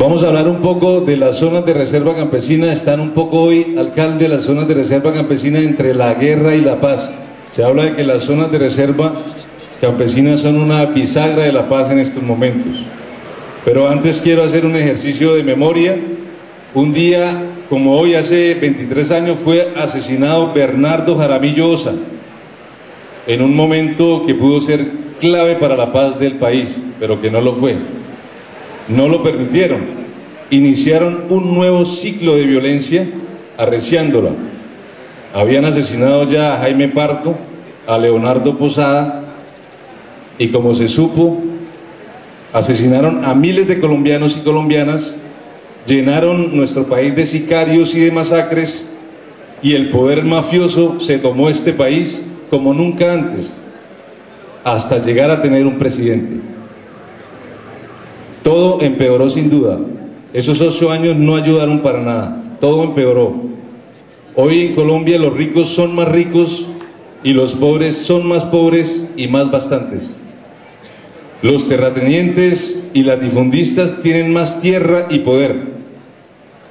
Vamos a hablar un poco de las zonas de reserva campesina. Están un poco hoy, alcalde, las zonas de reserva campesina entre la guerra y la paz. Se habla de que las zonas de reserva campesina son una bisagra de la paz en estos momentos. Pero antes quiero hacer un ejercicio de memoria. Un día como hoy, hace 23 años, fue asesinado Bernardo Jaramillo Osa, en un momento que pudo ser clave para la paz del país, pero que no lo fue. No lo permitieron. Iniciaron un nuevo ciclo de violencia, arreciándola. Habían asesinado ya a Jaime Parto, a Leonardo Posada, y como se supo, asesinaron a miles de colombianos y colombianas, llenaron nuestro país de sicarios y de masacres, y el poder mafioso se tomó este país como nunca antes, hasta llegar a tener un presidente. Todo empeoró sin duda. Esos 8 años no ayudaron para nada, todo empeoró. Hoy en Colombia los ricos son más ricos y los pobres son más pobres y más bastantes. Los terratenientes y latifundistas tienen más tierra y poder.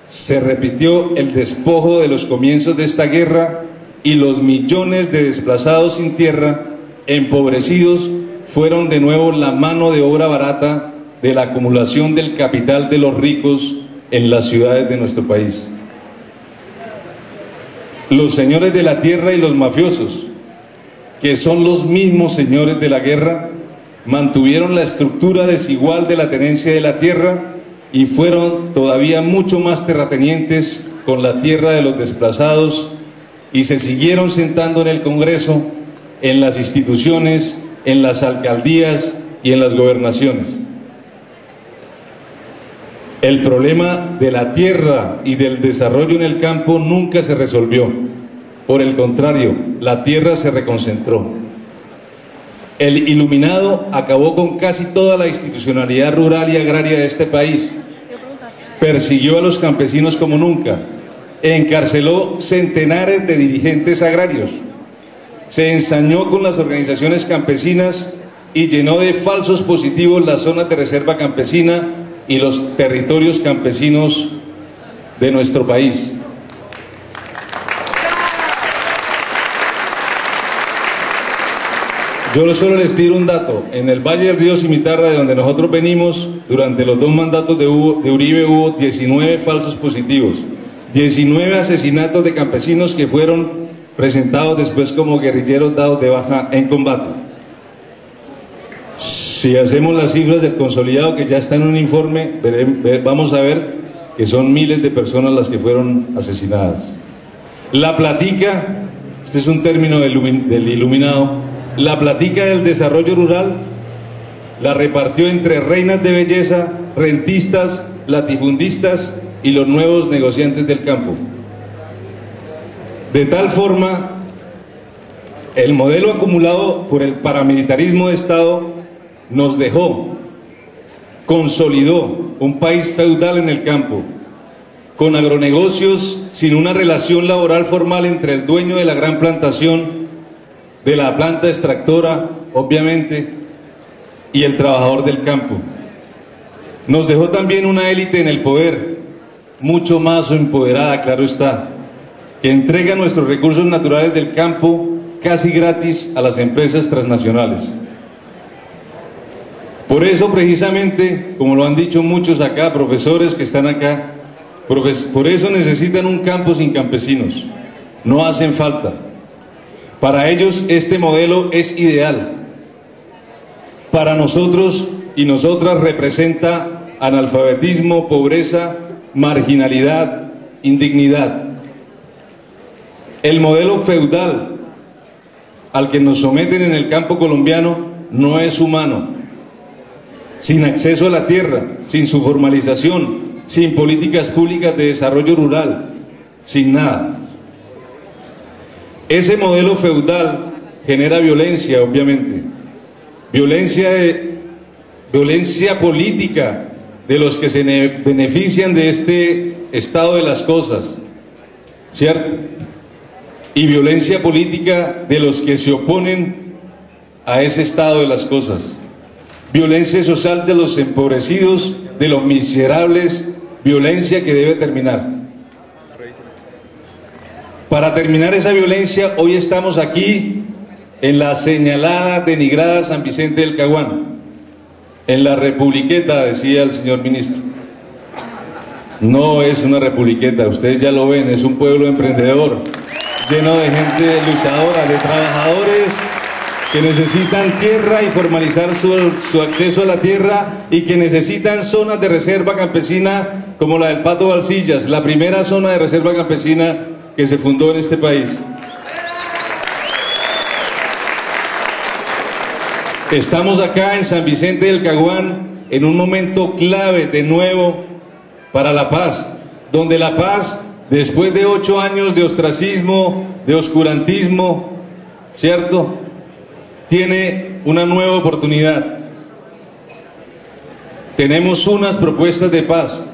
Se repitió el despojo de los comienzos de esta guerra y los millones de desplazados sin tierra, empobrecidos, fueron de nuevo la mano de obra barata de la acumulación del capital de los ricos en las ciudades de nuestro país. Los señores de la tierra y los mafiosos, que son los mismos señores de la guerra, mantuvieron la estructura desigual de la tenencia de la tierra y fueron todavía mucho más terratenientes con la tierra de los desplazados, y se siguieron sentando en el Congreso, en las instituciones, en las alcaldías y en las gobernaciones. El problema de la tierra y del desarrollo en el campo nunca se resolvió. Por el contrario, la tierra se reconcentró. El iluminado acabó con casi toda la institucionalidad rural y agraria de este país. Persiguió a los campesinos como nunca. Encarceló centenares de dirigentes agrarios. Se ensañó con las organizaciones campesinas y llenó de falsos positivos las zonas de reserva campesina y los territorios campesinos de nuestro país. Yo solo les tiro un dato. En el Valle del Río Cimitarra, de donde nosotros venimos, durante los 2 mandatos de Uribe hubo 19 falsos positivos, 19 asesinatos de campesinos que fueron presentados después como guerrilleros dados de baja en combate. Si hacemos las cifras del consolidado, que ya está en un informe, vamos a ver que son miles de personas las que fueron asesinadas. La platica, este es un término del iluminado, la platica del desarrollo rural la repartió entre reinas de belleza, rentistas, latifundistas y los nuevos negociantes del campo. De tal forma, el modelo acumulado por el paramilitarismo de Estado nos dejó, consolidó un país feudal en el campo, con agronegocios sin una relación laboral formal entre el dueño de la gran plantación, de la planta extractora, obviamente, y el trabajador del campo. Nos dejó también una élite en el poder, mucho más empoderada, claro está, que entrega nuestros recursos naturales del campo casi gratis a las empresas transnacionales. Por eso, precisamente, como lo han dicho muchos acá, profesores que están acá, por eso necesitan un campo sin campesinos. No hacen falta. Para ellos este modelo es ideal. Para nosotros y nosotras representa analfabetismo, pobreza, marginalidad, indignidad. El modelo feudal al que nos someten en el campo colombiano no es humano. Sin acceso a la tierra, sin su formalización, sin políticas públicas de desarrollo rural, sin nada. Ese modelo feudal genera violencia, obviamente, violencia política de los que se benefician de este estado de las cosas, ¿cierto? Y violencia política de los que se oponen a ese estado de las cosas. Violencia social de los empobrecidos de los miserables, violencia que debe terminar. Para terminar esa violencia, hoy estamos aquí en la señalada, denigrada San Vicente del Caguán, en la republiqueta, decía el señor ministro. No es una republiqueta, ustedes ya lo ven, es un pueblo emprendedor, lleno de gente luchadora, de trabajadores que necesitan tierra y formalizar su acceso a la tierra, y que necesitan zonas de reserva campesina como la del Pato Valsillas, la primera zona de reserva campesina que se fundó en este país. Estamos acá en San Vicente del Caguán en un momento clave de nuevo para la paz, donde la paz, después de 8 años de ostracismo, de oscurantismo, ¿cierto?, tiene una nueva oportunidad. Tenemos unas propuestas de paz,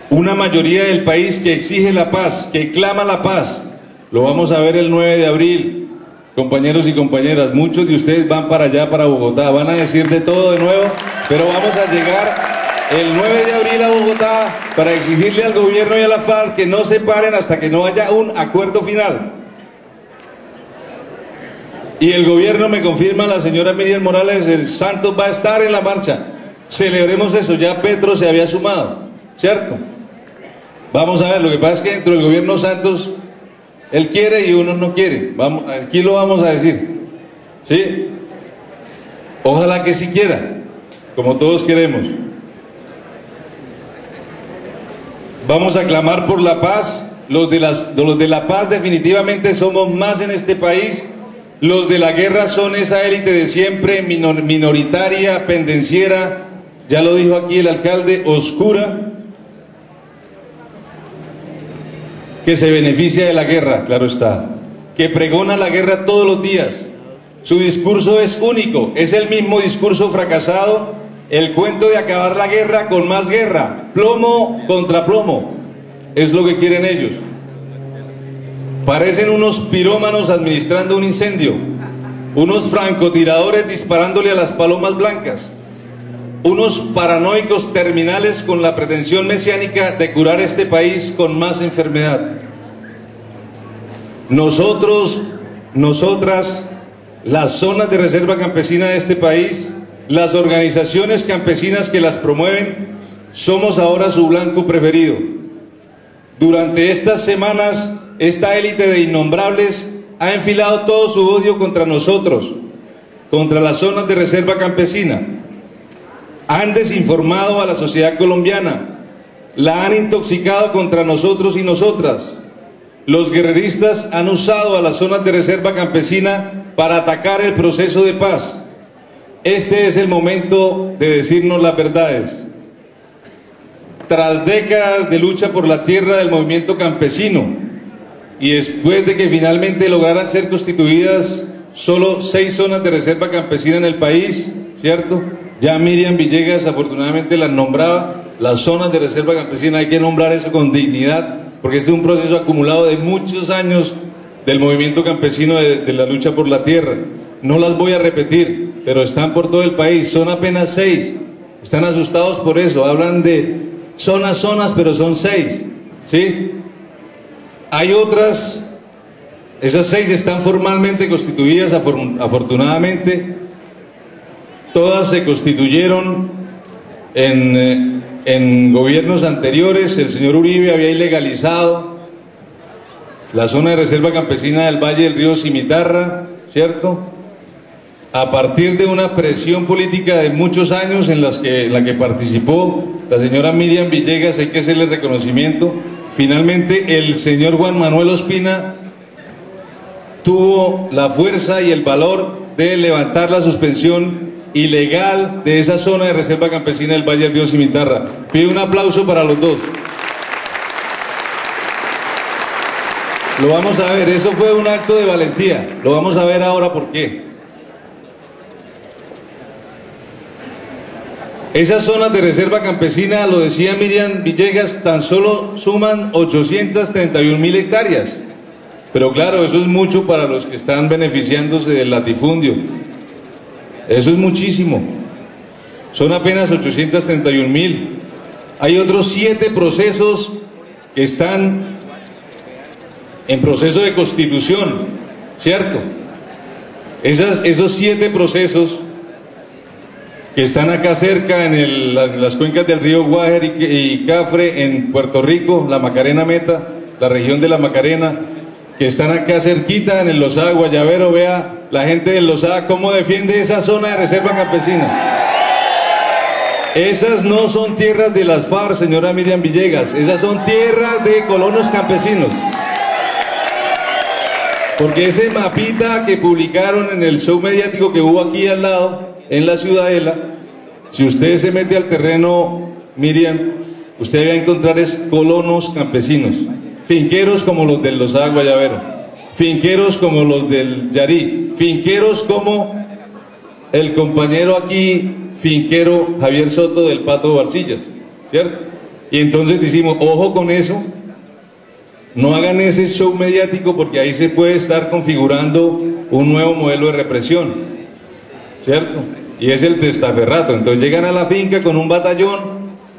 una mayoría del país que exige la paz, que clama la paz. Lo vamos a ver el 9 de abril, compañeros y compañeras. Muchos de ustedes van para allá, para Bogotá, van a decir de todo de nuevo, pero vamos a llegar el 9 de abril a Bogotá para exigirle al gobierno y a la FARC que no se paren hasta que no haya un acuerdo final. Y el gobierno me confirma, la señora Miriam Morales, el Santos va a estar en la marcha. Celebremos eso, ya Petro se había sumado, ¿cierto? Vamos a ver, lo que pasa es que dentro del gobierno Santos, él quiere y uno no quiere. Vamos, aquí lo vamos a decir, ¿sí? Ojalá que sí quiera, como todos queremos. Vamos a clamar por la paz. Los de la paz definitivamente somos más en este país. Los de la guerra son esa élite de siempre, minoritaria, pendenciera, ya lo dijo aquí el alcalde, oscura, que se beneficia de la guerra, claro está, que pregona la guerra todos los días. Su discurso es único, es el mismo discurso fracasado, el cuento de acabar la guerra con más guerra, plomo contra plomo, es lo que quieren ellos. Parecen unos pirómanos administrando un incendio, unos francotiradores disparándole a las palomas blancas, unos paranoicos terminales con la pretensión mesiánica de curar este país con más enfermedad. Nosotros, nosotras, las zonas de reserva campesina de este país, las organizaciones campesinas que las promueven, somos ahora su blanco preferido. Durante estas semanas, esta élite de innombrables ha enfilado todo su odio contra nosotros, contra las zonas de reserva campesina. Han desinformado a la sociedad colombiana, la han intoxicado contra nosotros y nosotras. Los guerreristas han usado a las zonas de reserva campesina para atacar el proceso de paz. Este es el momento de decirnos las verdades. Tras décadas de lucha por la tierra del movimiento campesino, y después de que finalmente lograran ser constituidas solo 6 zonas de reserva campesina en el país, ¿cierto? Ya Miriam Villegas afortunadamente las nombraba, las zonas de reserva campesina. Hay que nombrar eso con dignidad, porque este es un proceso acumulado de muchos años del movimiento campesino de la lucha por la tierra. No las voy a repetir, pero están por todo el país, son apenas 6, están asustados por eso, hablan de zonas, pero son 6, ¿sí? Hay otras, esas 6 están formalmente constituidas, afortunadamente. Todas se constituyeron en gobiernos anteriores. El señor Uribe había ilegalizado la zona de reserva campesina del Valle del Río Cimitarra, ¿cierto? A partir de una presión política de muchos años en la que participó la señora Miriam Villegas, hay que hacerle reconocimiento. Finalmente el señor Juan Manuel Ospina tuvo la fuerza y el valor de levantar la suspensión ilegal de esa zona de reserva campesina del Valle del Río Cimitarra. Pido un aplauso para los dos. Lo vamos a ver, eso fue un acto de valentía. Lo vamos a ver ahora por qué. Esas zonas de reserva campesina, lo decía Miriam Villegas, tan solo suman 831.000 hectáreas. Pero claro, eso es mucho para los que están beneficiándose del latifundio. Eso es muchísimo. son apenas 831.000. Hay otros 7 procesos que están en proceso de constitución, ¿cierto? Esos 7 procesos que están acá cerca en las cuencas del río Guájar y Cafre, en Puerto Rico, la Macarena Meta, la región de la Macarena, que están acá cerquita en el Lozada, Guayavero. Vea la gente del Lozada cómo defiende esa zona de reserva campesina. Esas no son tierras de las FARC, señora Miriam Villegas, esas son tierras de colonos campesinos. Porque ese mapita que publicaron en el show mediático que hubo aquí al lado, en la Ciudadela, si usted se mete al terreno, Miriam, usted va a encontrar es colonos campesinos, finqueros como los del Lozada Guayavero, finqueros como los del Yarí, finqueros como el compañero aquí, finquero Javier Soto del Pato Barcillas, ¿cierto? Y entonces decimos, ojo con eso, no hagan ese show mediático porque ahí se puede estar configurando un nuevo modelo de represión, ¿cierto? Y es el testaferrato. Entonces llegan a la finca con un batallón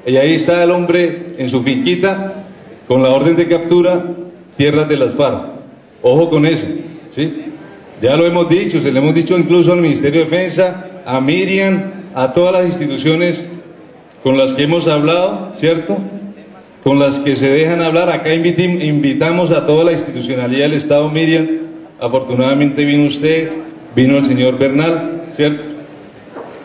y ahí está el hombre en su finquita con la orden de captura, tierras de las FARC. Ojo con eso, ¿sí? Ya lo hemos dicho, se lo hemos dicho incluso al Ministerio de Defensa, a Miriam, a todas las instituciones con las que hemos hablado, ¿cierto? Con las que se dejan hablar. Acá invitamos a toda la institucionalidad del Estado, Miriam. Afortunadamente vino usted, vino el señor Bernal, ¿cierto?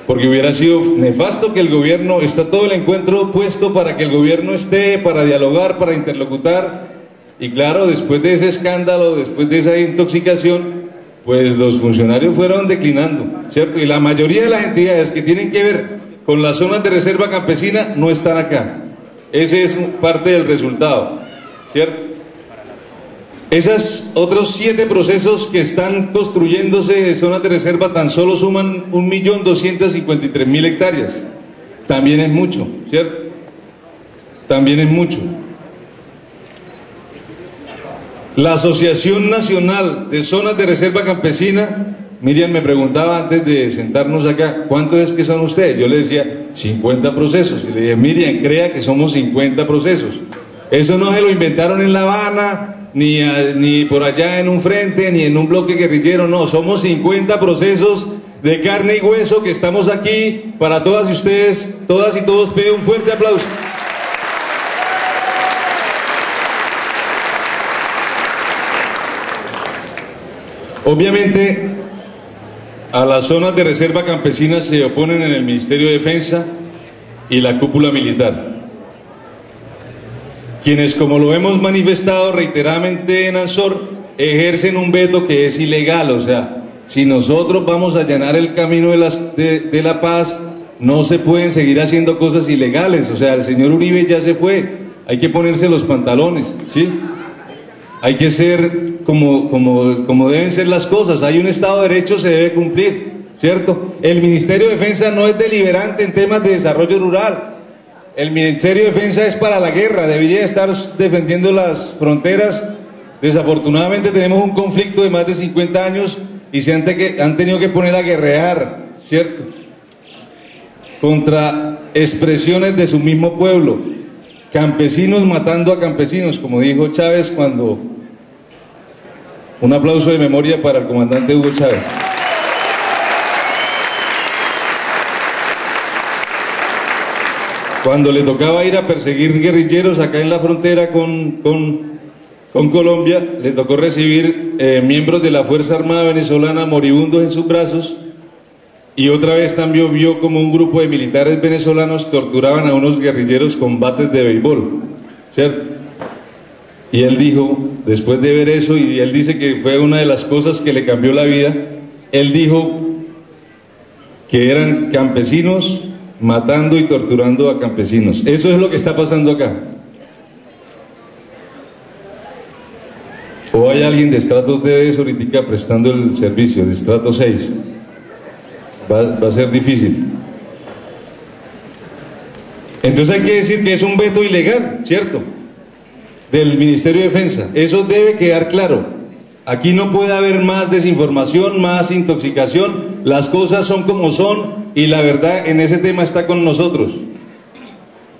Porque hubiera sido nefasto que el gobierno, está todo el encuentro puesto para que el gobierno esté, para dialogar, para interlocutar, y claro, después de ese escándalo, después de esa intoxicación, pues los funcionarios fueron declinando, ¿cierto? Y la mayoría de las entidades que tienen que ver con las zonas de reserva campesina no están acá. Ese es parte del resultado, ¿cierto? Esos otros 7 procesos que están construyéndose de zonas de reserva tan solo suman 1.253.000 hectáreas. También es mucho, ¿cierto? También es mucho. La Asociación Nacional de Zonas de Reserva Campesina, Miriam me preguntaba antes de sentarnos acá, ¿cuántos es que son ustedes? Yo le decía, 50 procesos. Y le dije, Miriam, crea que somos 50 procesos. Eso no se lo inventaron en La Habana, ni por allá en un frente, ni en un bloque guerrillero, no. Somos 50 procesos de carne y hueso que estamos aquí para todas ustedes, todas y todos. Pido un fuerte aplauso. Obviamente, a las zonas de reserva campesina se oponen en el Ministerio de Defensa y la cúpula militar, quienes, como lo hemos manifestado reiteradamente en Ansor, ejercen un veto que es ilegal. O sea, si nosotros vamos a allanar el camino de la paz, no se pueden seguir haciendo cosas ilegales. O sea, el señor Uribe ya se fue, hay que ponerse los pantalones, ¿sí? Hay que ser como deben ser las cosas. Hay un Estado de Derecho, se debe cumplir, ¿cierto? El Ministerio de Defensa no es deliberante en temas de desarrollo rural. El Ministerio de Defensa es para la guerra, debería estar defendiendo las fronteras. Desafortunadamente tenemos un conflicto de más de 50 años y se han tenido que poner a guerrear, ¿cierto? Contra expresiones de su mismo pueblo. Campesinos matando a campesinos, como dijo Chávez cuando... Un aplauso de memoria para el comandante Hugo Chávez. Cuando le tocaba ir a perseguir guerrilleros acá en la frontera con Colombia, le tocó recibir miembros de la Fuerza Armada Venezolana moribundos en sus brazos, y otra vez también vio como un grupo de militares venezolanos torturaban a unos guerrilleros con bates de béisbol, ¿cierto? Y él dijo, después de ver eso, y él dice que fue una de las cosas que le cambió la vida, él dijo que eran campesinos matando y torturando a campesinos. Eso es lo que está pasando acá. ¿O hay alguien de estratos de eso ahorita prestando el servicio, de estrato 6? Va a ser difícil. Entonces hay que decir que es un veto ilegal, ¿cierto?, del Ministerio de Defensa. Eso debe quedar claro. Aquí no puede haber más desinformación, más intoxicación. Las cosas son como son. y la verdad en ese tema está con nosotros.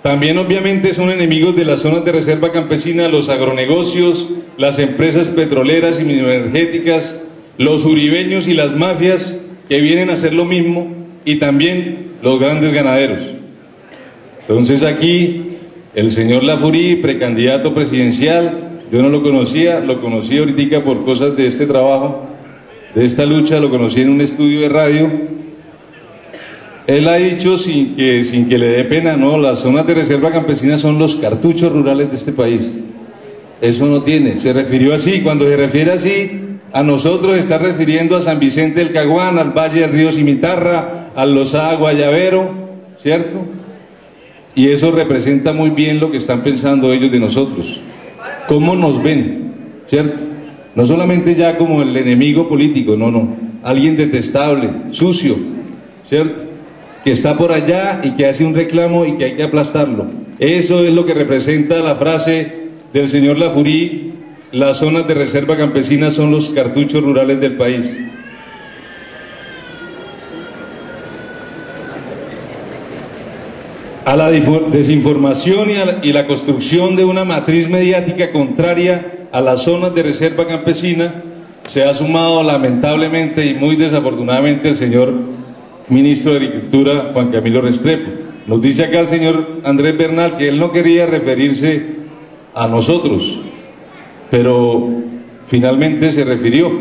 También obviamente son enemigos de las zonas de reserva campesina los agronegocios, las empresas petroleras y mineroenergéticas, los uribeños y las mafias que vienen a hacer lo mismo, y también los grandes ganaderos. Entonces aquí el señor Lafurí, precandidato presidencial, yo no lo conocía, lo conocí ahorita por cosas de este trabajo, de esta lucha, lo conocí en un estudio de radio. Él ha dicho sin que le dé pena, no, las zonas de reserva campesina son los cartuchos rurales de este país. Eso no tiene, se refirió así, cuando se refiere así a nosotros está refiriendo a San Vicente del Caguán, al Valle del Río Cimitarra, al Lozada Guayavero, ¿cierto? Y eso representa muy bien lo que están pensando ellos de nosotros, cómo nos ven, ¿cierto? No solamente ya como el enemigo político, no, alguien detestable, sucio, ¿cierto? Que está por allá y que hace un reclamo y que hay que aplastarlo. Eso es lo que representa la frase del señor Lafurí: las zonas de reserva campesina son los cartuchos rurales del país. A la desinformación y la construcción de una matriz mediática contraria a las zonas de reserva campesina se ha sumado lamentablemente y muy desafortunadamente el señor ministro de Agricultura, Juan Camilo Restrepo. Nos dice acá el señor Andrés Bernal que él no quería referirse a nosotros, pero finalmente se refirió,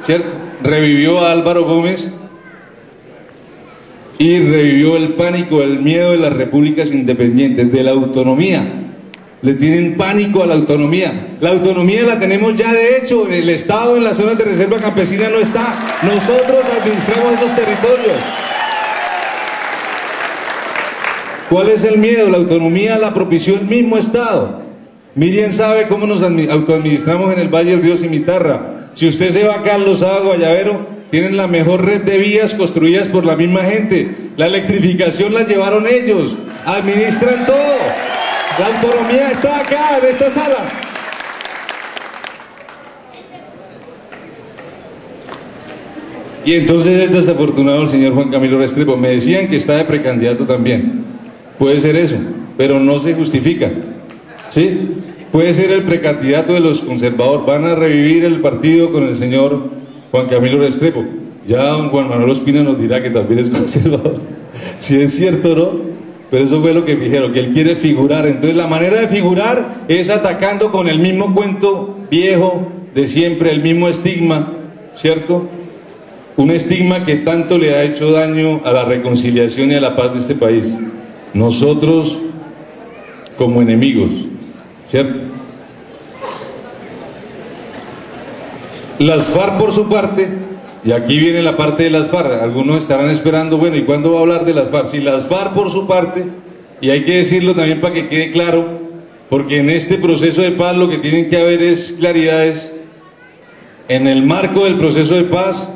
¿cierto? Revivió a Álvaro Gómez y revivió el pánico, el miedo de las repúblicas independientes, de la autonomía. Le tienen pánico a la autonomía. La autonomía la tenemos ya de hecho, el Estado en las zonas de reserva campesina no está. Nosotros administramos esos territorios. ¿Cuál es el miedo? La autonomía la propició el mismo Estado. Miriam sabe cómo nos autoadministramos en el Valle del Río Cimitarra. Si usted se va acá a Lozada Guayavero, tienen la mejor red de vías construidas por la misma gente. La electrificación la llevaron ellos, administran todo. La autonomía está acá, en esta sala. Y entonces es desafortunado el señor Juan Camilo Restrepo. Me decían que está de precandidato también. Puede ser eso, pero no se justifica. ¿Sí? Puede ser el precandidato de los conservadores. Van a revivir el partido con el señor Juan Camilo Restrepo. Ya don Juan Manuel Ospina nos dirá que también es conservador. Si es cierto o no, pero eso fue lo que me dijeron, que él quiere figurar. Entonces la manera de figurar es atacando con el mismo cuento viejo de siempre, el mismo estigma, ¿cierto? Un estigma que tanto le ha hecho daño a la reconciliación y a la paz de este país. Nosotros como enemigos, ¿cierto? Las FARC por su parte, y aquí viene la parte de las FARC, algunos estarán esperando, bueno, ¿y cuándo va a hablar de las FARC? Si las FARC por su parte, y hay que decirlo también para que quede claro, porque en este proceso de paz lo que tienen que haber es claridades. En el marco del proceso de paz,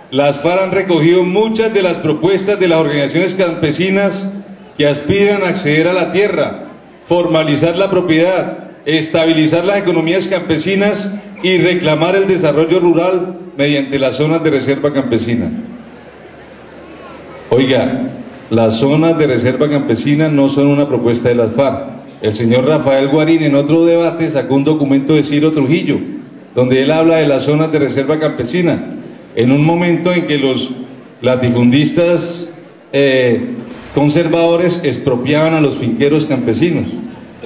las FARC han recogido muchas de las propuestas de las organizaciones campesinas que aspiran a acceder a la tierra, formalizar la propiedad, estabilizar las economías campesinas y reclamar el desarrollo rural mediante las zonas de reserva campesina. Oiga, las zonas de reserva campesina no son una propuesta de las FARC. El señor Rafael Guarín en otro debate sacó un documento de Ciro Trujillo, donde él habla de las zonas de reserva campesina, en un momento en que los latifundistas conservadores expropiaban a los finqueros campesinos.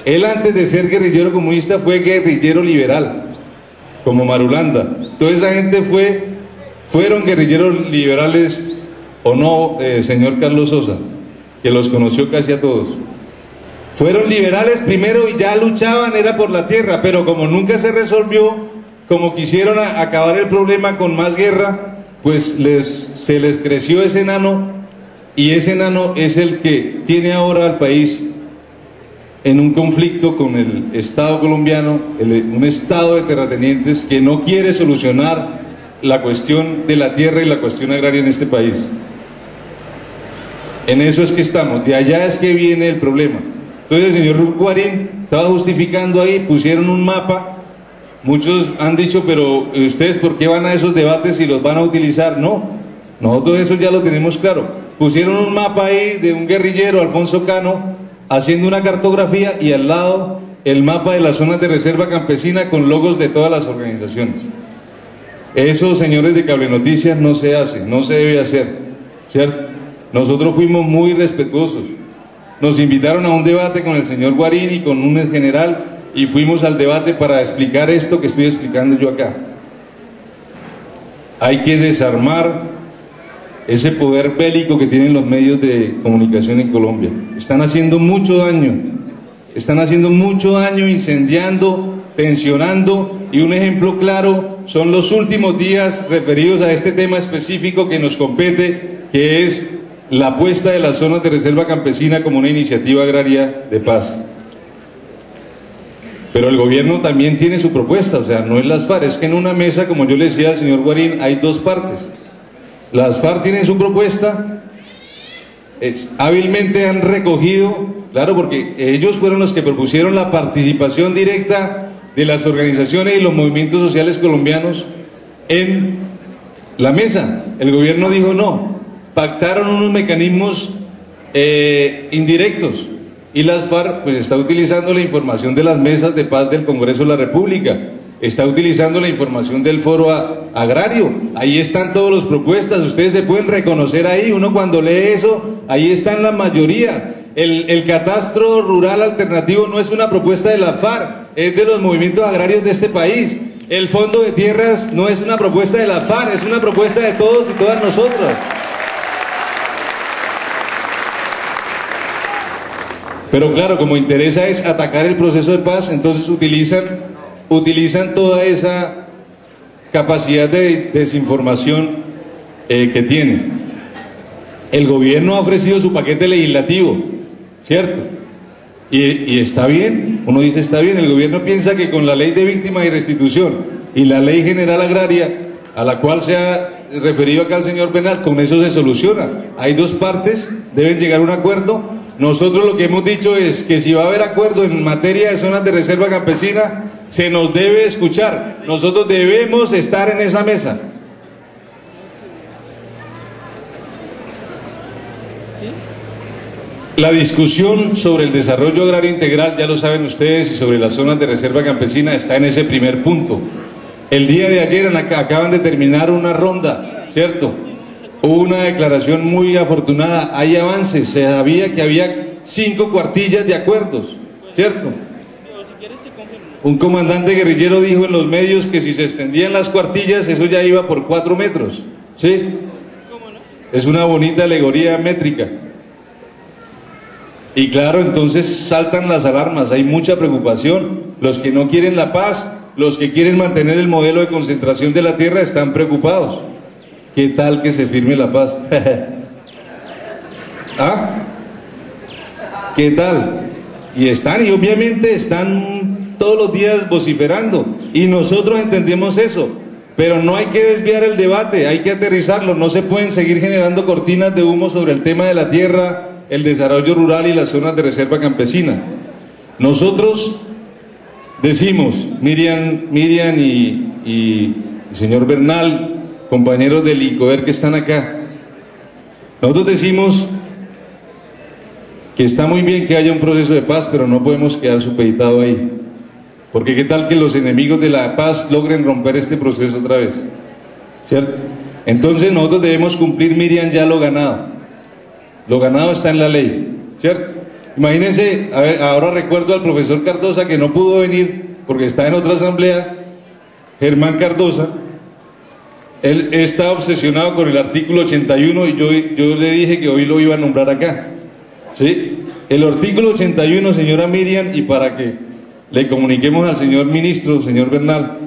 Él antes de ser guerrillero comunista fue guerrillero liberal, como Marulanda. Toda esa gente fueron guerrilleros liberales, ¿o no, señor Carlos Sosa? Que los conoció casi a todos. Fueron liberales primero y ya luchaban, era por la tierra, pero como nunca se resolvió, como quisieron acabar el problema con más guerra, pues se les creció ese enano, y ese enano es el que tiene ahora al país en un conflicto con el Estado colombiano, un Estado de terratenientes que no quiere solucionar la cuestión de la tierra y la cuestión agraria en este país. En eso es que estamos, de allá es que viene el problema. Entonces el señor Guarín estaba justificando ahí, pusieron un mapa, muchos han dicho, pero ¿ustedes por qué van a esos debates y los van a utilizar? No, nosotros eso ya lo tenemos claro. pusieron un mapa ahí de un guerrillero, Alfonso Cano, haciendo una cartografía y al lado el mapa de las zonas de reserva campesina con logos de todas las organizaciones. Eso, señores de Cable Noticias, no se hace, no se debe hacer, ¿cierto? Nosotros fuimos muy respetuosos. Nos invitaron a un debate con el señor Guarín y con un general y fuimos al debate para explicar esto que estoy explicando yo acá. Hay que desarmar ese poder bélico que tienen los medios de comunicación en Colombia. Están haciendo mucho daño incendiando, tensionando, y un ejemplo claro son los últimos días referidos a este tema específico que nos compete, que es la apuesta de las zonas de reserva campesina como una iniciativa agraria de paz. Pero el gobierno también tiene su propuesta, o sea, no es las FARC, es que en una mesa, como yo le decía al señor Guarín, hay dos partes. Las FARC tienen su propuesta, hábilmente han recogido, claro, porque ellos fueron los que propusieron la participación directa de las organizaciones y los movimientos sociales colombianos en la mesa. El gobierno dijo no, pactaron unos mecanismos indirectos, y las FARC pues está utilizando la información de las mesas de paz del Congreso de la República, está utilizando la información del foro agrario, ahí están todas las propuestas, ustedes se pueden reconocer ahí, uno cuando lee eso, ahí están la mayoría. El catastro rural alternativo no es una propuesta de la FARC, es de los movimientos agrarios de este país. El fondo de tierras no es una propuesta de la FARC, es una propuesta de todos y todas nosotras. Pero claro, como interesa es atacar el proceso de paz, entonces utilizan toda esa capacidad de desinformación que tienen. El gobierno ha ofrecido su paquete legislativo, ¿cierto? Y está bien, uno dice está bien, el gobierno piensa que con la ley de víctimas y restitución y la ley general agraria, a la cual se ha referido acá el señor Bernal, con eso se soluciona. Hay dos partes, deben llegar a un acuerdo. Nosotros lo que hemos dicho es que si va a haber acuerdo en materia de zonas de reserva campesina, se nos debe escuchar. Nosotros debemos estar en esa mesa. La discusión sobre el desarrollo agrario integral, ya lo saben ustedes, y sobre las zonas de reserva campesina está en ese primer punto. El día de ayer acaban de terminar una ronda, ¿cierto? Hubo una declaración muy afortunada, hay avances, se sabía que había 5 cuartillas de acuerdos, ¿cierto? Un comandante guerrillero dijo en los medios que si se extendían las cuartillas, eso ya iba por 4 metros, ¿sí? Es una bonita alegoría métrica. Y claro, entonces saltan las alarmas, hay mucha preocupación. Los que no quieren la paz, los que quieren mantener el modelo de concentración de la tierra están preocupados. ¿Qué tal que se firme la paz? ¿Ah? ¿Qué tal? Y obviamente están todos los días vociferando, y nosotros entendemos eso, pero no hay que desviar el debate, hay que aterrizarlo. No se pueden seguir generando cortinas de humo sobre el tema de la tierra, el desarrollo rural y las zonas de reserva campesina. Nosotros decimos, Miriam y el señor Bernal, compañeros del ICOER que están acá, nosotros decimos que está muy bien que haya un proceso de paz, pero no podemos quedar supeditados ahí, porque qué tal que los enemigos de la paz logren romper este proceso otra vez, ¿cierto? Entonces nosotros debemos cumplir, Miriam, ya lo ganado está en la ley, ¿cierto? Imagínense, a ver, ahora recuerdo al profesor Cardosa, que no pudo venir porque está en otra asamblea, Germán Cardosa. Él está obsesionado con el artículo 81 y yo le dije que hoy lo iba a nombrar acá, ¿sí? El artículo 81, señora Miriam, y para que le comuniquemos al señor ministro, señor Bernal,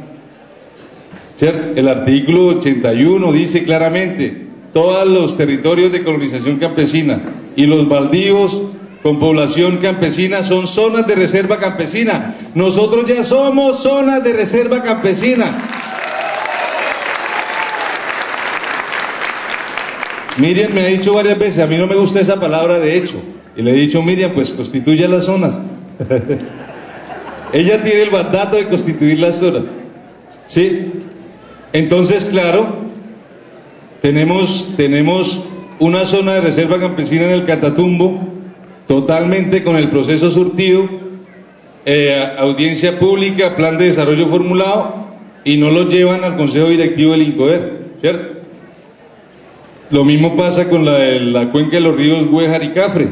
¿cierto? El artículo 81 dice claramente: todos los territorios de colonización campesina y los baldíos con población campesina son zonas de reserva campesina. Nosotros ya somos zonas de reserva campesina. Miriam me ha dicho varias veces, a mí no me gusta esa palabra de hecho, y le he dicho, Miriam, pues constituya las zonas. Ella tiene el mandato de constituir las zonas, ¿sí? Entonces, claro, tenemos una zona de reserva campesina en el Catatumbo, totalmente con el proceso surtido, audiencia pública, plan de desarrollo formulado, y no lo llevan al Consejo Directivo del INCODER, ¿cierto? Lo mismo pasa con la de la cuenca de los ríos Güejar y Cafre.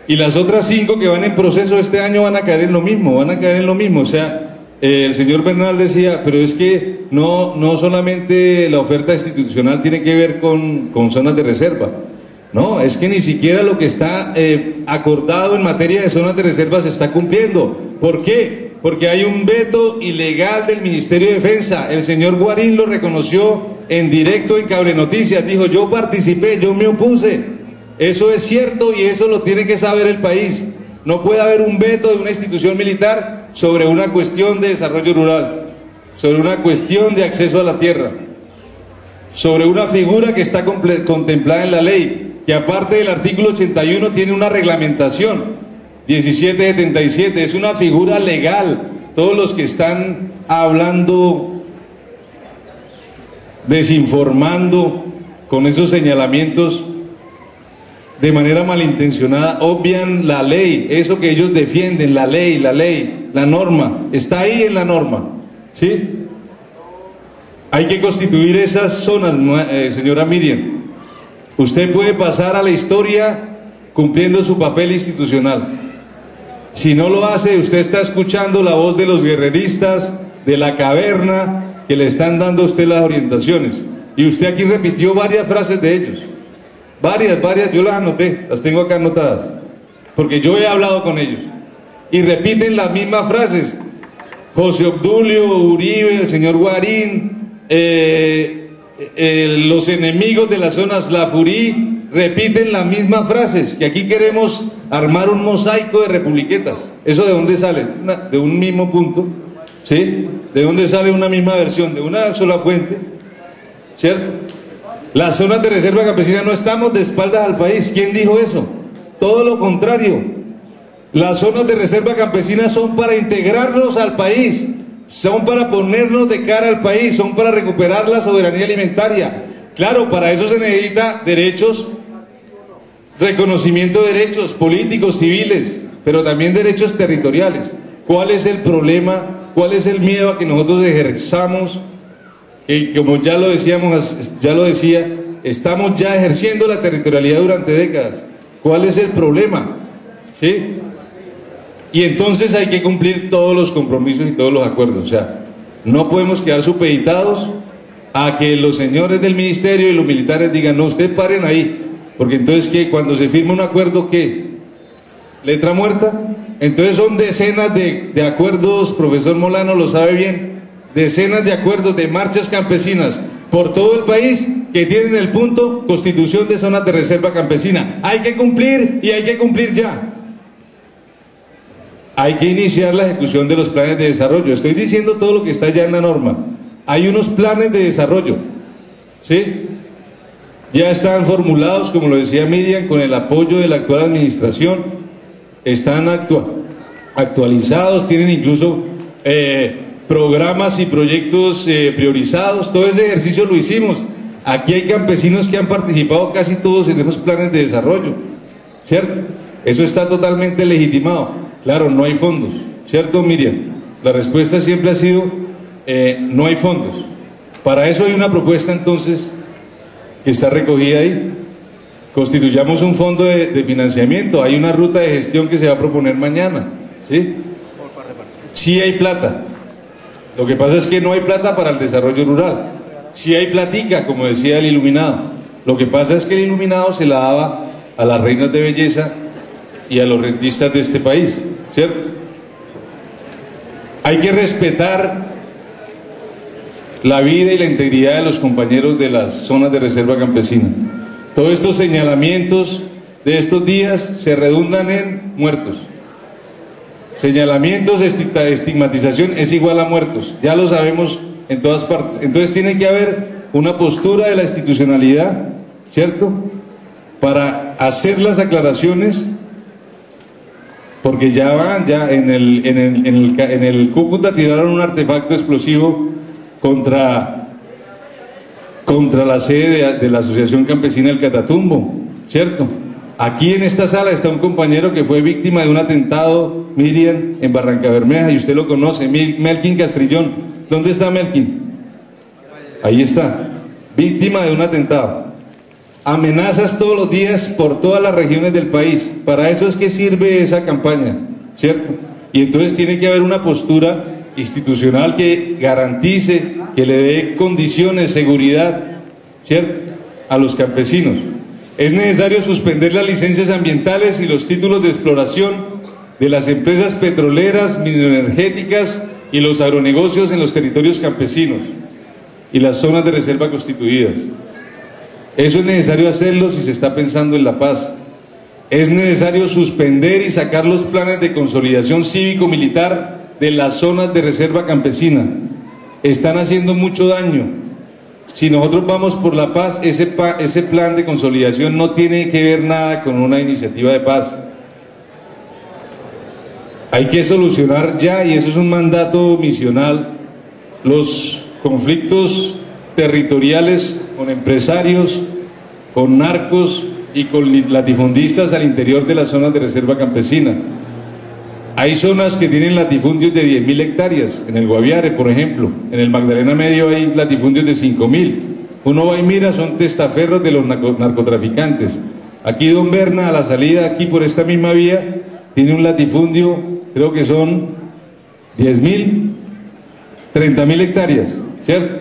Y las otras 5 que van en proceso este año van a caer en lo mismo, O sea, el señor Bernal decía, pero es que no solamente la oferta institucional tiene que ver con zonas de reserva. No, es que ni siquiera lo que está acordado en materia de zonas de reserva se está cumpliendo. ¿Por qué? Porque hay un veto ilegal del Ministerio de Defensa. El señor Guarín lo reconoció en directo en Cable Noticias. Dijo, yo participé, yo me opuse. Eso es cierto y eso lo tiene que saber el país. No puede haber un veto de una institución militar sobre una cuestión de desarrollo rural, sobre una cuestión de acceso a la tierra, sobre una figura que está contemplada en la ley, que aparte del artículo 81 tiene una reglamentación, 1777, es una figura legal. Todos los que están hablando, desinformando con esos señalamientos de manera malintencionada, obvian la ley, eso que ellos defienden, la ley, la norma, está ahí en la norma, ¿sí? Hay que constituir esas zonas, señora Miriam. Usted puede pasar a la historia cumpliendo su papel institucional. Si no lo hace, usted está escuchando la voz de los guerreristas de la caverna que le están dando a usted las orientaciones. Y usted aquí repitió varias frases de ellos. Varias, yo las anoté, las tengo acá anotadas. Porque yo he hablado con ellos. Y repiten las mismas frases. José Obdulio, Uribe, el señor Guarín, los enemigos de las zonas, la Furí, repiten las mismas frases, que aquí queremos armar un mosaico de republiquetas. ¿Eso de dónde sale? De un mismo punto, ¿sí? ¿De dónde sale una misma versión? De una sola fuente, ¿cierto? Las zonas de reserva campesina no estamos de espaldas al país. ¿Quién dijo eso? Todo lo contrario. Las zonas de reserva campesina son para integrarnos al país, son para ponernos de cara al país, son para recuperar la soberanía alimentaria. Claro, para eso se necesita derechos, reconocimiento de derechos políticos, civiles, pero también derechos territoriales. ¿Cuál es el problema? ¿Cuál es el miedo a que nosotros ejerzamos? Y como ya lo decía, estamos ya ejerciendo la territorialidad durante décadas. ¿Cuál es el problema? ¿Sí? Y entonces hay que cumplir todos los compromisos y todos los acuerdos. O sea, no podemos quedar supeditados a que los señores del ministerio y los militares digan, no, ustedes paren ahí, porque entonces, ¿qué? Cuando se firma un acuerdo, ¿qué? ¿Letra muerta? Entonces son decenas de acuerdos, profesor Molano lo sabe bien, decenas de acuerdos de marchas campesinas por todo el país que tienen el punto constitución de zonas de reserva campesina. Hay que cumplir y hay que cumplir ya. Hay que iniciar la ejecución de los planes de desarrollo. Estoy diciendo todo lo que está ya en la norma. Hay unos planes de desarrollo, ¿sí? Ya están formulados, como lo decía Miriam, con el apoyo de la actual administración. Están actualizados, tienen incluso programas y proyectos priorizados. Todo ese ejercicio lo hicimos. Aquí hay campesinos que han participado casi todos en esos planes de desarrollo, ¿cierto? Eso está totalmente legitimado. Claro, no hay fondos, ¿cierto, Miriam? La respuesta siempre ha sido, no hay fondos. Para eso hay una propuesta entonces que está recogida ahí. Constituyamos un fondo de financiamiento, hay una ruta de gestión que se va a proponer mañana, ¿sí? Sí hay plata. Lo que pasa es que no hay plata para el desarrollo rural. Sí hay platica, como decía el iluminado. Lo que pasa es que el iluminado se la daba a las reinas de belleza y a los rentistas de este país, ¿cierto? Hay que respetar la vida y la integridad de los compañeros de las zonas de reserva campesina. Todos estos señalamientos de estos días se redundan en muertos. Señalamientos, estigmatización es igual a muertos, ya lo sabemos en todas partes. Entonces tiene que haber una postura de la institucionalidad, ¿cierto? Para hacer las aclaraciones, porque ya van, ya en el Cúcuta tiraron un artefacto explosivo contra contra la sede de la Asociación Campesina del Catatumbo, ¿cierto? Aquí en esta sala está un compañero que fue víctima de un atentado, Miriam, en Barrancabermeja, y usted lo conoce, Melkin Castrillón. ¿Dónde está Melkin? Ahí está, víctima de un atentado. Amenazas todos los días por todas las regiones del país. Para eso es que sirve esa campaña, ¿cierto? Y entonces tiene que haber una postura institucional que garantice, que le dé condiciones, seguridad, ¿cierto?, a los campesinos. Es necesario suspender las licencias ambientales y los títulos de exploración de las empresas petroleras, mineroenergéticas y los agronegocios en los territorios campesinos y las zonas de reserva constituidas. Eso es necesario hacerlo si se está pensando en la paz. Es necesario suspender y sacar los planes de consolidación cívico-militar de las zonas de reserva campesina. Están haciendo mucho daño. Si nosotros vamos por la paz, ese plan de consolidación no tiene que ver nada con una iniciativa de paz. Hay que solucionar ya, y eso es un mandato misional, los conflictos territoriales con empresarios, con narcos y con latifundistas al interior de las zonas de reserva campesina. Hay zonas que tienen latifundios de 10.000 hectáreas, en el Guaviare, por ejemplo. En el Magdalena Medio hay latifundios de 5.000. Uno va y mira, son testaferros de los narcotraficantes. Aquí Don Berna, a la salida, aquí por esta misma vía, tiene un latifundio, creo que son 10.000, 30.000 hectáreas, ¿cierto?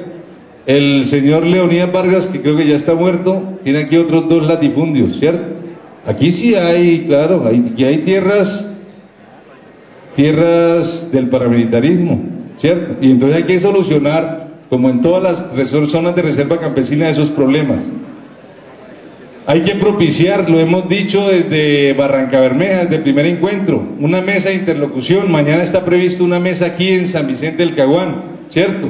El señor Leonidas Vargas, que creo que ya está muerto, tiene aquí otros 2 latifundios, ¿cierto? Aquí sí hay, claro, aquí hay tierras del paramilitarismo, ¿cierto? Y entonces hay que solucionar, como en todas las zonas de reserva campesina, esos problemas. Hay que propiciar, lo hemos dicho desde Barrancabermeja, desde el primer encuentro, una mesa de interlocución. Mañana está previsto una mesa aquí en San Vicente del Caguán, ¿cierto?,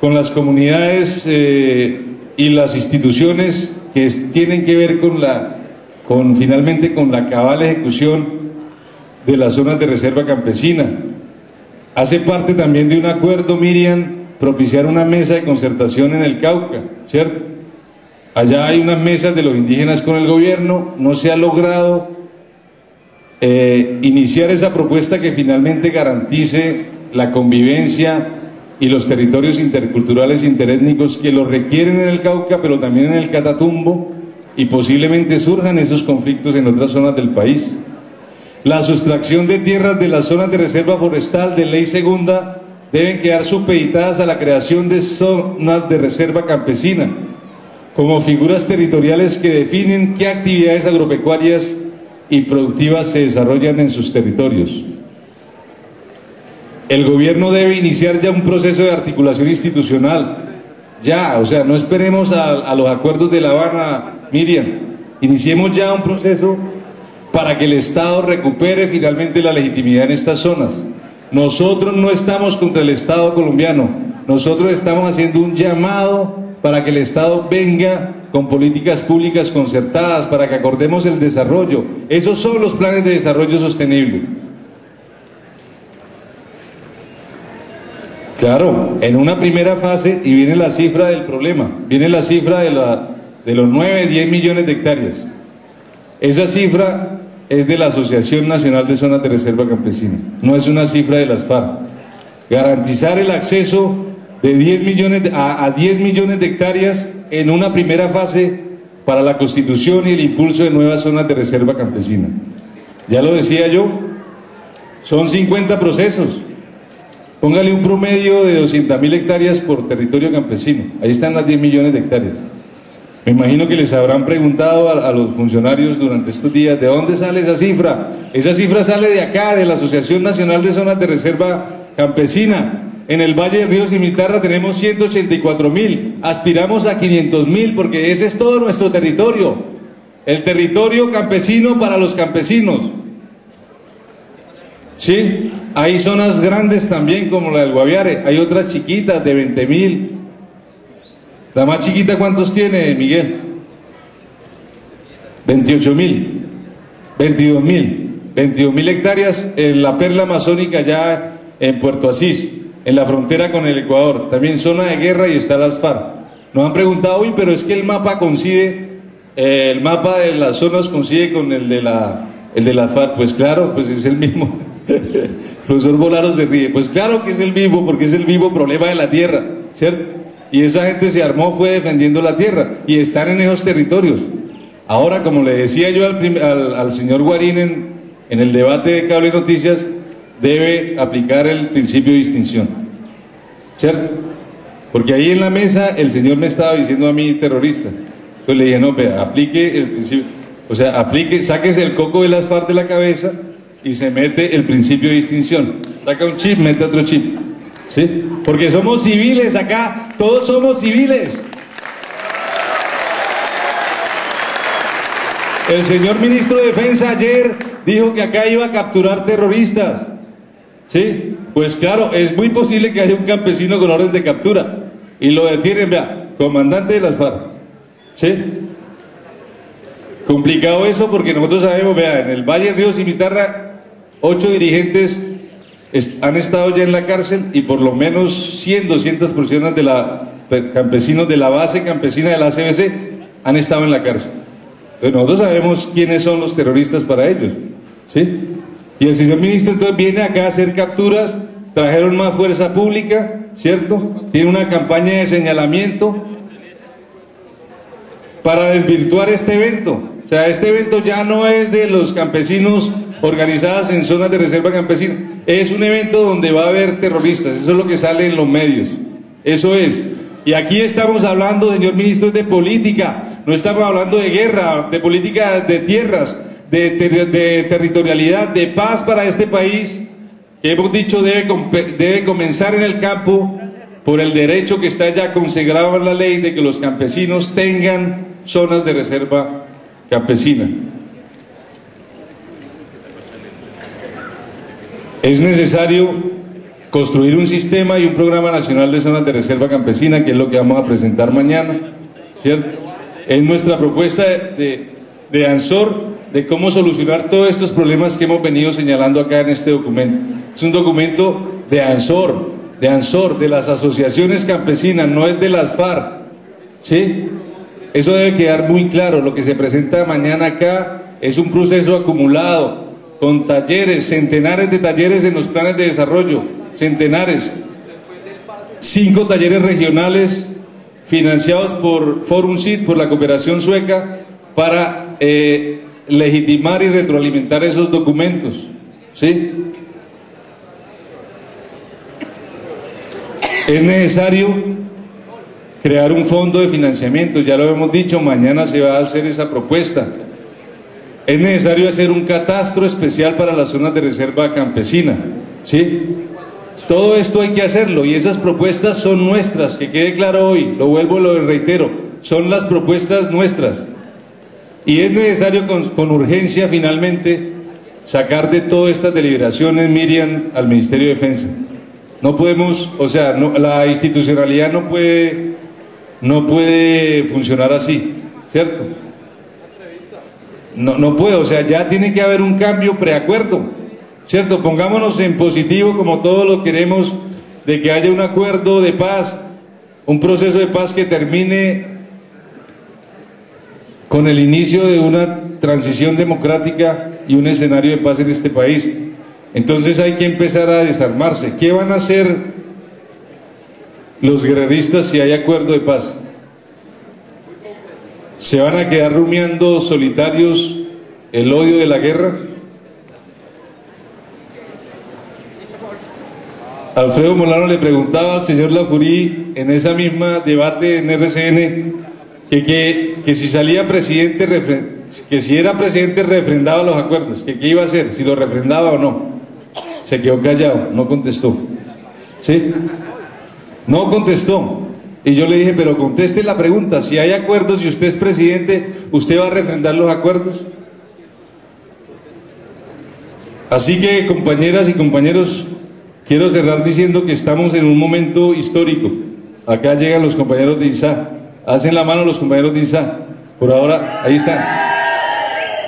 con las comunidades y las instituciones que tienen que ver finalmente con la cabal ejecución de las zonas de reserva campesina. Hace parte también de un acuerdo, Miriam, propiciar una mesa de concertación en el Cauca, ¿cierto? Allá hay unas mesas de los indígenas con el gobierno, no se ha logrado iniciar esa propuesta que finalmente garantice la convivencia y los territorios interculturales interétnicos que lo requieren en el Cauca, pero también en el Catatumbo, y posiblemente surjan esos conflictos en otras zonas del país. La sustracción de tierras de las zonas de reserva forestal de ley segunda deben quedar supeditadas a la creación de zonas de reserva campesina, como figuras territoriales que definen qué actividades agropecuarias y productivas se desarrollan en sus territorios. El gobierno debe iniciar ya un proceso de articulación institucional, ya, o sea, no esperemos a los acuerdos de La Habana, Miriam, iniciemos ya un proceso para que el Estado recupere finalmente la legitimidad en estas zonas. Nosotros no estamos contra el Estado colombiano, nosotros estamos haciendo un llamado para que el Estado venga con políticas públicas concertadas, para que acordemos el desarrollo. Esos son los planes de desarrollo sostenible. Claro, en una primera fase, y viene la cifra del problema, viene la cifra de los 9, 10 millones de hectáreas. Esa cifra es de la Asociación Nacional de Zonas de Reserva Campesina, no es una cifra de las FARC. Garantizar el acceso de 10 millones a 10 millones de hectáreas en una primera fase para la constitución y el impulso de nuevas zonas de reserva campesina. Ya lo decía yo, son 50 procesos. Póngale un promedio de 200.000 hectáreas por territorio campesino. Ahí están las 10 millones de hectáreas. Me imagino que les habrán preguntado a los funcionarios durante estos días, ¿de dónde sale esa cifra? Esa cifra sale de acá, de la Asociación Nacional de Zonas de Reserva Campesina. En el Valle del Río Cimitarra tenemos 184.000, aspiramos a 500.000 porque ese es todo nuestro territorio. El territorio campesino para los campesinos. Sí, hay zonas grandes también como la del Guaviare, hay otras chiquitas de 20.000. La más chiquita, ¿cuántos tiene, Miguel? 28.000, 22.000 hectáreas en la perla amazónica ya en Puerto Asís, en la frontera con el Ecuador, también zona de guerra y está las FARC. Nos han preguntado, uy, pero es que el mapa coincide, el mapa de las zonas coincide con el de la FARC. Pues claro, pues es el mismo. El profesor Bolaro se ríe. Pues claro que es el mismo, porque es el mismo problema de la tierra, ¿cierto? Y esa gente se armó, fue defendiendo la tierra, y están en esos territorios. Ahora, como le decía yo al señor Guarín en el debate de Cable Noticias, debe aplicar el principio de distinción, ¿cierto? Porque ahí en la mesa el señor me estaba diciendo a mí terrorista. Entonces le dije, no, pero aplique el principio, o sea, aplique, sáquese el coco de las FARC de la cabeza y se mete el principio de distinción. Saca un chip, mete otro chip, ¿sí? Porque somos civiles acá, todos somos civiles. El señor ministro de Defensa ayer dijo que acá iba a capturar terroristas, ¿sí? Pues claro, es muy posible que haya un campesino con orden de captura y lo detienen, vea, comandante de las FARC, ¿sí? Complicado eso porque nosotros sabemos, vea, en el Valle Río Cimitarra 8 dirigentes han estado ya en la cárcel y por lo menos 100, 200 personas campesinos de la base campesina de la CBC han estado en la cárcel. Entonces nosotros sabemos quiénes son los terroristas para ellos, ¿sí? Y el señor ministro entonces viene acá a hacer capturas, trajeron más fuerza pública, ¿cierto? Tiene una campaña de señalamiento para desvirtuar este evento. O sea, este evento ya no es de los campesinos organizados en zonas de reserva campesina, es un evento donde va a haber terroristas, eso es lo que sale en los medios, eso es. Y aquí estamos hablando, señor ministro, de política, no estamos hablando de guerra, de política de tierras, de territorialidad, de paz para este país, que hemos dicho debe comenzar en el campo por el derecho que está ya consagrado en la ley de que los campesinos tengan zonas de reserva campesina. Es necesario construir un sistema y un programa nacional de zonas de reserva campesina, que es lo que vamos a presentar mañana, ¿cierto? Es nuestra propuesta de ANSOR, de cómo solucionar todos estos problemas que hemos venido señalando acá en este documento. Es un documento de ANSOR, de las asociaciones campesinas, no es de las FARC, ¿sí? Eso debe quedar muy claro. Lo que se presenta mañana acá es un proceso acumulado, con talleres, centenares de talleres en los planes de desarrollo, centenares, 5 talleres regionales financiados por Forum Cid, por la cooperación sueca, para legitimar y retroalimentar esos documentos, ¿sí? Es necesario crear un fondo de financiamiento, ya lo hemos dicho, mañana se va a hacer esa propuesta. Es necesario hacer un catastro especial para las zonas de reserva campesina, ¿sí? Todo esto hay que hacerlo y esas propuestas son nuestras, que quede claro hoy, lo vuelvo y lo reitero, son las propuestas nuestras. Y es necesario con urgencia finalmente sacar de todas estas deliberaciones, Miriam, al Ministerio de Defensa. No podemos, o sea, la institucionalidad no puede funcionar así, ¿cierto? No puede, o sea, ya tiene que haber un cambio preacuerdo, ¿cierto? Pongámonos en positivo, como todos lo queremos, de que haya un acuerdo de paz, un proceso de paz que termine con el inicio de una transición democrática y un escenario de paz en este país. Entonces hay que empezar a desarmarse. ¿Qué van a hacer los guerreristas si hay acuerdo de paz? ¿Se van a quedar rumiando solitarios el odio de la guerra? Alfredo Molano le preguntaba al señor Lafurí en esa misma debate en RCN que si salía presidente, que si era presidente refrendaba los acuerdos, que qué iba a hacer, si lo refrendaba o no. Se quedó callado, no contestó, ¿sí? No contestó. Y yo le dije, pero conteste la pregunta, si hay acuerdos y usted es presidente, ¿usted va a refrendar los acuerdos? Así que, compañeras y compañeros, quiero cerrar diciendo que estamos en un momento histórico. Acá llegan los compañeros de INSA, hacen la mano los compañeros de INSA, por ahora, ahí están.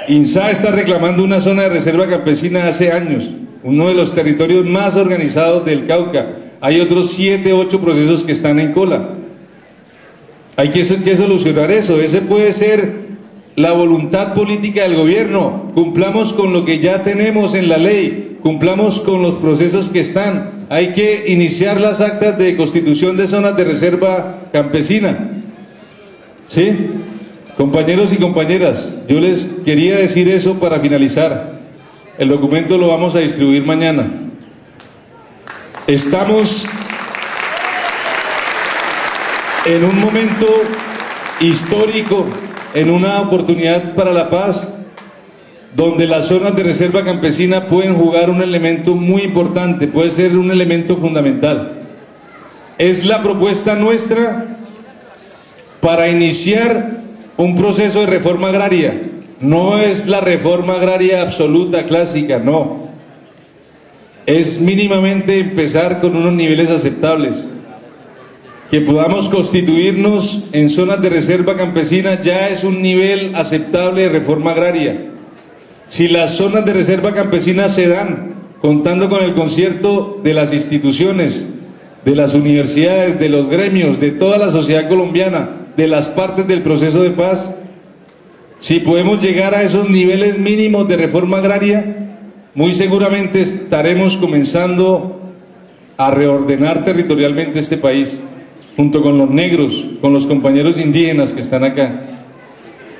INSA está reclamando una zona de reserva campesina hace años, uno de los territorios más organizados del Cauca. Hay otros 7, 8 procesos que están en cola. Hay que solucionar eso. Ese puede ser la voluntad política del gobierno. Cumplamos con lo que ya tenemos en la ley, cumplamos con los procesos que están. Hay que iniciar las actas de constitución de zonas de reserva campesina. ¿Sí? Compañeros y compañeras, yo les quería decir eso para finalizar. El documento lo vamos a distribuir mañana. Estamos en un momento histórico, en una oportunidad para la paz, donde las zonas de reserva campesina pueden jugar un elemento muy importante, puede ser un elemento fundamental. Es la propuesta nuestra para iniciar un proceso de reforma agraria. No es la reforma agraria absoluta, clásica, no. Es mínimamente empezar con unos niveles aceptables. Que podamos constituirnos en zonas de reserva campesina ya es un nivel aceptable de reforma agraria. Si las zonas de reserva campesina se dan contando con el concierto de las instituciones, de las universidades, de los gremios, de toda la sociedad colombiana, de las partes del proceso de paz, si podemos llegar a esos niveles mínimos de reforma agraria, muy seguramente estaremos comenzando a reordenar territorialmente este país, junto con los negros, con los compañeros indígenas que están acá.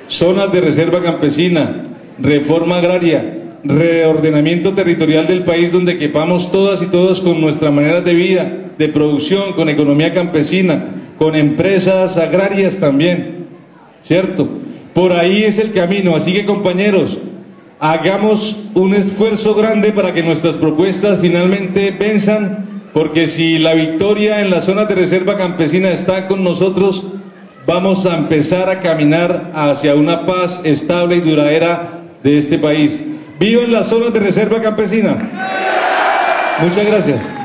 Zonas de reserva campesina, reforma agraria, reordenamiento territorial del país donde quepamos todas y todos con nuestra manera de vida, de producción, con economía campesina, con empresas agrarias también, ¿cierto? Por ahí es el camino, así que compañeros, hagamos un esfuerzo grande para que nuestras propuestas finalmente venzan, porque si la victoria en las zonas de reserva campesina está con nosotros, vamos a empezar a caminar hacia una paz estable y duradera de este país. ¡Vivan las zonas de reserva campesina! Muchas gracias.